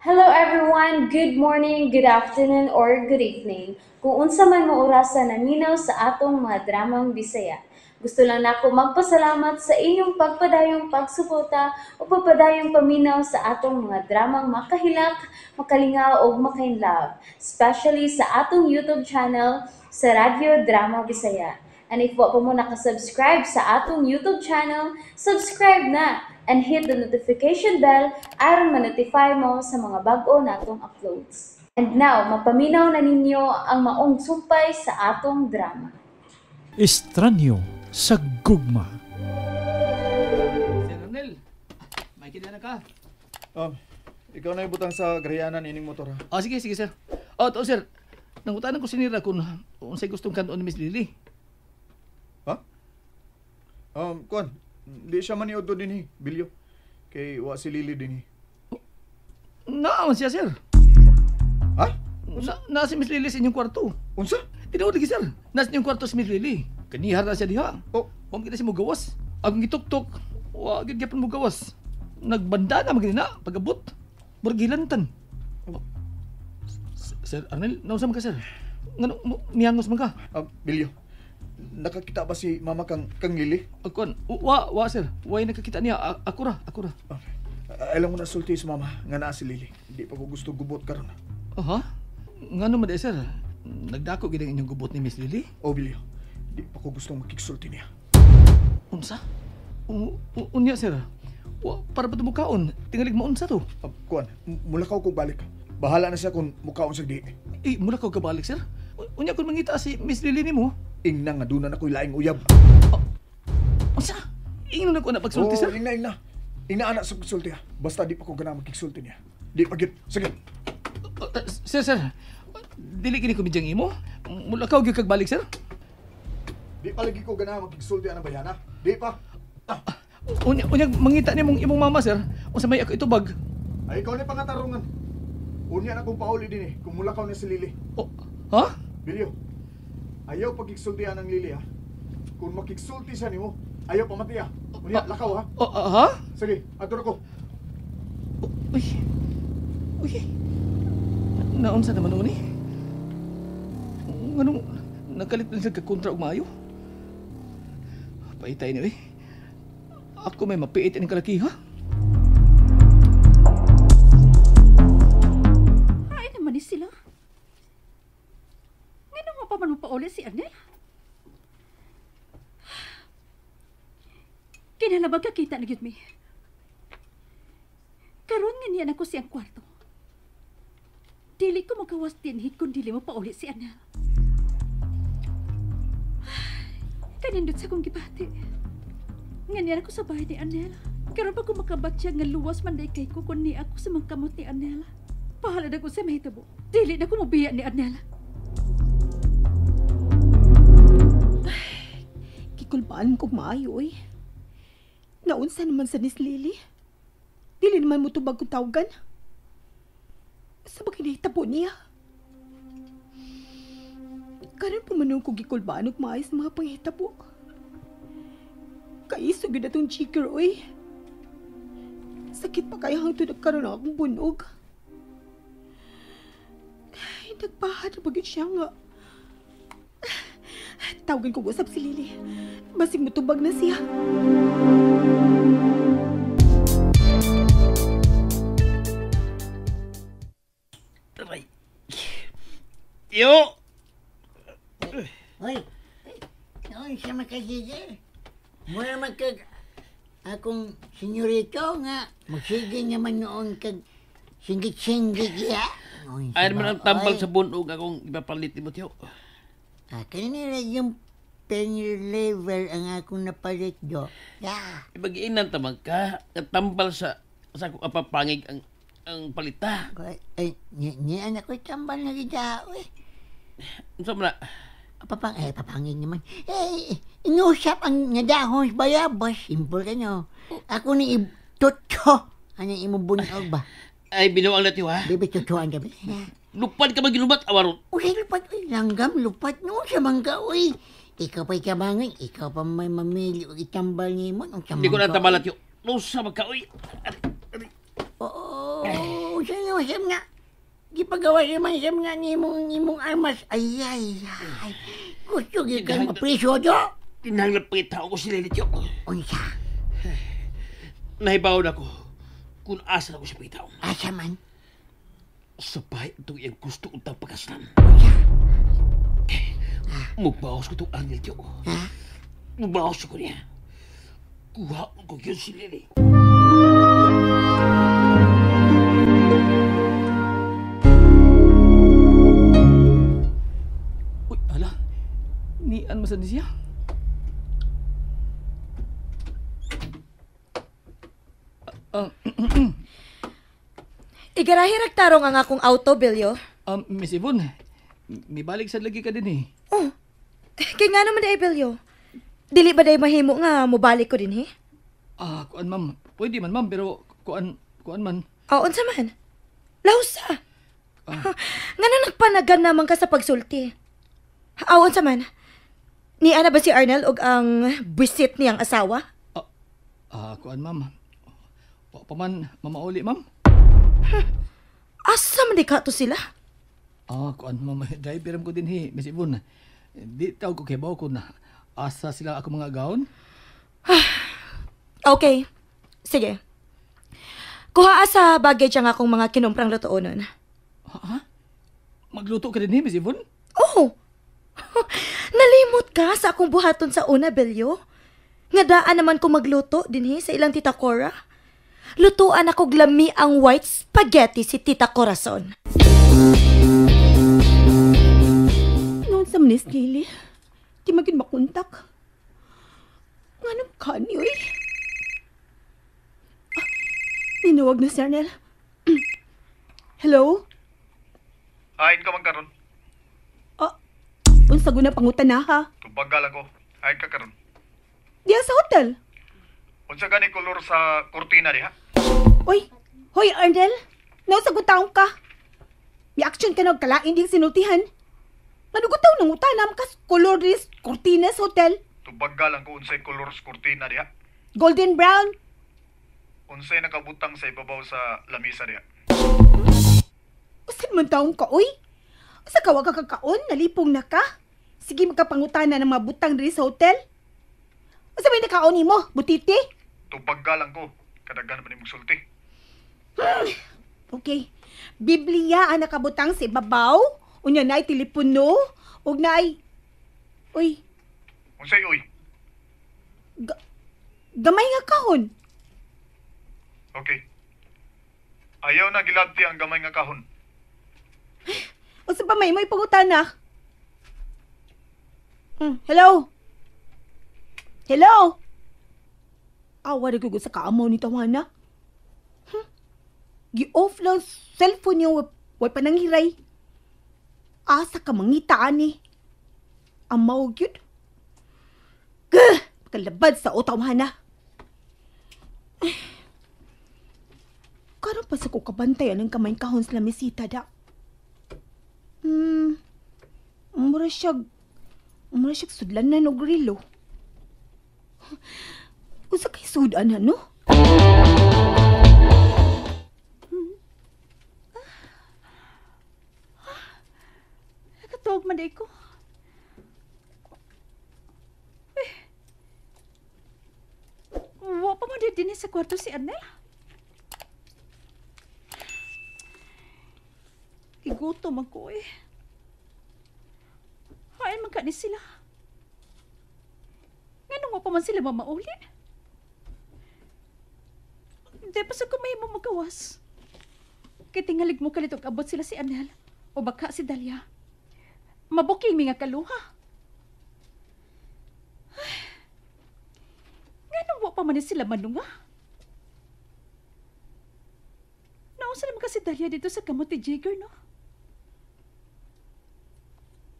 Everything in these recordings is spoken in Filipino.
Hello everyone, good morning, good afternoon, or good evening. Kung unsa man mo orasan naminaw sa atong mga dramang Bisaya. Gusto lang nako magpasalamat sa inyong pagpadayong pagsuporta o pagpadayong paminaw sa atong mga dramang makahilak, makalingaw o makainlove, especially sa atong YouTube channel sa Radyo Drama Bisaya. And if wa pa mo nakasubscribe sa atong YouTube channel, subscribe na and hit the notification bell aron ma-notify mo sa mga bag-o natong uploads. And now, mapaminaw na ninyo ang maong sumpay sa atong drama. Estranyo sa gugma. Sir Ronel, may kinala ka. Ikaw na ibutang sa garayanan ining motor ha. Sige, sir. To sir, nangutanan ko sinira kung unsay gustong kanton ni Miss Lily. Ha? Kuan, di siya maniod din Bilyo. Kay wa si Lily din Naaman siya, sir. Ha? Na si Miss Lily sa inyong kwarto. Unsa? Tinawag lagi, sir. Nasa inyong kwarto si Miss Lily. Kanihar na siya diha. Oh, Huwag kita siya mo gawas. Ang gitok-tok, huwag gyapon mo gawas. Nagbanda na magina, pag-abot. Burgilantan. Sir Arnel, nausam ka, sir. Ngano, miyangos man ka. Bilyo. Nakakita ba si mama kang Lily? Kuan, wa, sir. Way nakakita niya. Ako ra. Alam mo na sulti si mama nga naa si Lily. Di pa ko gusto gubot karon. Ha? Ngano man sir? Nagdako gid ang inyong gubot ni Miss Lily? Bilyo. Di pa ko gusto makiksulti niya. Unsa? Unya sir. Para ba tumukaon? Tingalig mo unsa to? Kuan, mulakaw ko balik. Bahala na siya kung mukhaon siya di. Mula ka kabalik sir. Unya kung mangita si Miss Lily nimo. Ingna nga doon na ako'y laing uyab. Unsa? Ingnon ako na pagsulti sir. Ingna. Ingna anak sa pagsulti ha. Basta di pa ko gana makiksulti niya. Di pa git. Sige. Sir. Dili kini ko midyang imo. Mula ka gyud kag balik sir. Di pa lagi ko gana makiksulti ang bayana. Di pa. Unya mangita nimong imong mama sir. Unsa may ako itubag? Ay, ikaw na pangatarungan. Unya na kong pauli din kung mulakaw na si Lily. Ha? Bilyo, ayaw pagkiksultihan ng Lily ha. Kung makiksulti siya nimo, ayaw pamati ha. Unya, lakaw ha. Ha? Sige, ato na ko. Uy. Naunsa naman ni? Anong nagkalit na siya kontra og maayo? Paitay ni Ako may mapiit ang kalaki ha? Ay naman ni sila. Ngayon nga pa man mo pauli si Arnel? Kinalabag ka kita na gyud mi. Karon nga niyan ako siyang kwarto. Dili ko magawas dinhit kung dili mo pauli si Arnel. Kanindot sa kong gibati. Nga niyan ako sa bahay ni Arnel. Karon pa ko makabatya nga luwas man day kay ko kung ni ako sa mga kamot ni Arnel. Pahala na ko sa mahitabo. Dili na ko mabiya ni Arnel. Kikulbaan mo kong maayo Naunsa naman sa Miss Lily? Dili naman mo tubag kong tawagan? Sa makinahitabo niya? Karon pa man kong gikulbaan og maayo sa mga panghitabo. Kaisog yun na itong chicker, Sakit pa kaya hangtod nagkaroon akong bunog. Ay, nagpahad na bagay siya nga. Tawagan ko usap si Lily. Basig matubag na siya. Yo! Hoy, noon siya makagigil. Mura magkag akong senyorito nga magsige naman noon kag singgit-singgit ya. Ay naman ang tambal sa bunog akong ipapalit ni Mutyo. Kanina yung pen level ang akong napalit do. Ibag-iinan tamag ka. Tambal sa akong apapangig ang palita. Ay, ni anak ko tambal na gida. Unsa man na? Papangin naman. Inusap ang nadahon sa bayabas. Simple ka nyo. Ako ni Tutso. Ano yung imubunog ba? Ay, binuang natiyo ha? Bibi Tutsoan ka ba? Lupad ka maginubat, awaron. Uy, lupat. Langgam, lupat. No, siya mangga, uy. Ikaw pa'y kabangin. Ikaw pa may mamili o itambal niyo mo. Hindi ko na tambal natiyo. Nusa magka, uy. Oo. Usa nyo, Sam nga. Gipagawa siya man, Sam nga, ni imong armas. Ay. Gusto gikan mapriso, Jo. Kinalapit ako ko si Lili, Tiyok. Unsa? Nahibaw na ko kung asa ako siya pitaw. Asa man? Sa bahay itong iyang gusto kong pagkaslan. Unsa? Magbawas ko itong angel, Tiyok. Ha? Magbawas ko niya. Kuha ko yun si Lili. Uy, ala. Nian masan di siya? Igarahirak tarong ang akong auto, Bilyo. Miss Yvonne, may balik sa lagi ka din eh. Oh, kaya nga naman day, Bilyo. Dili ba day mahimo nga mubalik ko din, he? Kuan ma'am. Pwede man ma'am, pero kuan man. Unsa man? Lausa. Nga na nagpanagan naman ka sa pagsulti. Unsa man? Ni ana ba si Arnel og ang bisit niyang asawa? Kuan ma'am. Wa pa man mamauli ma'am. Asa man di ka to sila? Kuan ma'am, driver ko din he, Miss Yvonne. Di tawag ko kay ko na asa sila ako mga gaon. Okay. Sige. Kuha sa baggage ang akong mga kinumprang lutuonon. Ha? Magluto ka din he, Miss Yvonne? Oh! Nalimot ka sa akong buhaton sa una, Belyo. Nga daan naman ko magluto dinhi sa ilang tita Cora. Lutuan ako glami ang white spaghetti si Tita Corazon. Noon sa Miss Lily, di magin makuntak. Anong kanyo eh? Ninawag na si Arnel. Hello? Ahin ka man karon. Unsa guna pangutan na ha? Tubagal ako. Ahin ka karon. Diya sa hotel. Unsa gani kolor sa kurtina diha? Hoy, Arnel. Nausag taong ka. May action ka na kalain di sinultihan. Manugutaw nang utanam kas coloris cortines hotel. Tubagal ang ko unsay kolor sa kurtina diha. Golden brown. Unsay nakabutang sa ibabaw sa lamisa diha. Usan man taong ka, oy? Usa ka wa ka kakaon, nalipong na ka? Sige magkapangutana ng mga butang diri sa hotel. Usa may nakaon nimo, butiti? Tubagal ang ko. Kadaghan man imong sulti. Okay. Biblia ang nakabutang sa ibabaw, unya na'y telepono, ug na'y... Uy, Unsay uy? gamay nga kahon. Okay. Ayaw na gilabti ang gamay nga kahon. Usa pa may pangutana. Hello? Hello? Awa na gugo sa kaamaw ni Tawana. Gi-off lang cellphone niyo, way pa nanghiray. Asa ka mangitaan ni. Amaw gyud. Kalabad sa Otawhana. Karon pa sa ko kabantayan ng kamay kahon sa lamisita da. Mura siya sudlanan og rilo. Usa kay sudan no? Nakatuog man day ko. Wa pa man din sa kwarto si Arnel. Igutom ako eh. Hain man ka ni sila. Nga nung pa man sila mamauli. Hindi pa sa kumay mo magawas. Kaya tingalig mo kalitog abot sila si Arnel o baka si Dalia. Mabuking mi nga kaluha. Nga nung pa man sila manunga. Nausa naman kasi Dalia dito sa kamot ni Jigger, no?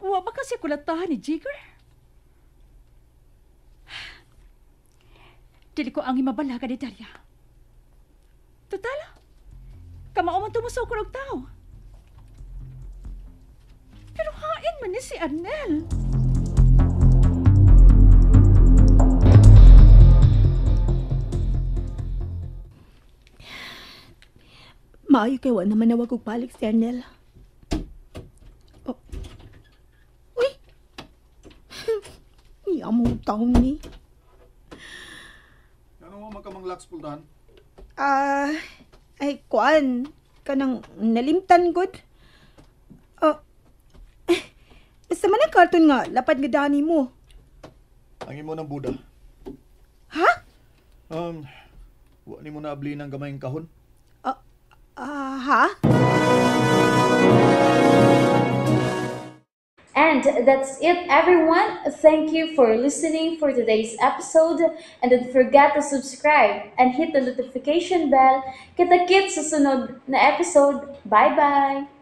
Wa ba kasi kulatahan ni Jigger? Dili ko ang imabalaga ni Dalia. Total, kamao man tumusaw ko ng tao. Pero hain man ni si Arnel. Maayo kay wa naman nawag og balik si Arnel. Oh. Uy! Iyamong taon ni. Ano mo magkamang lax pultahan? Ay, kuan. Kanang nalimtan gud. Basta man ang karton nga, lapad nga dani mo. Ang imo ng Buda. Ha? Wa ni mo na abli ng gamayng kahon. Ha? And that's it, everyone. Thank you for listening for today's episode. And don't forget to subscribe and hit the notification bell. Kita-kits sa sunod na episode. Bye-bye!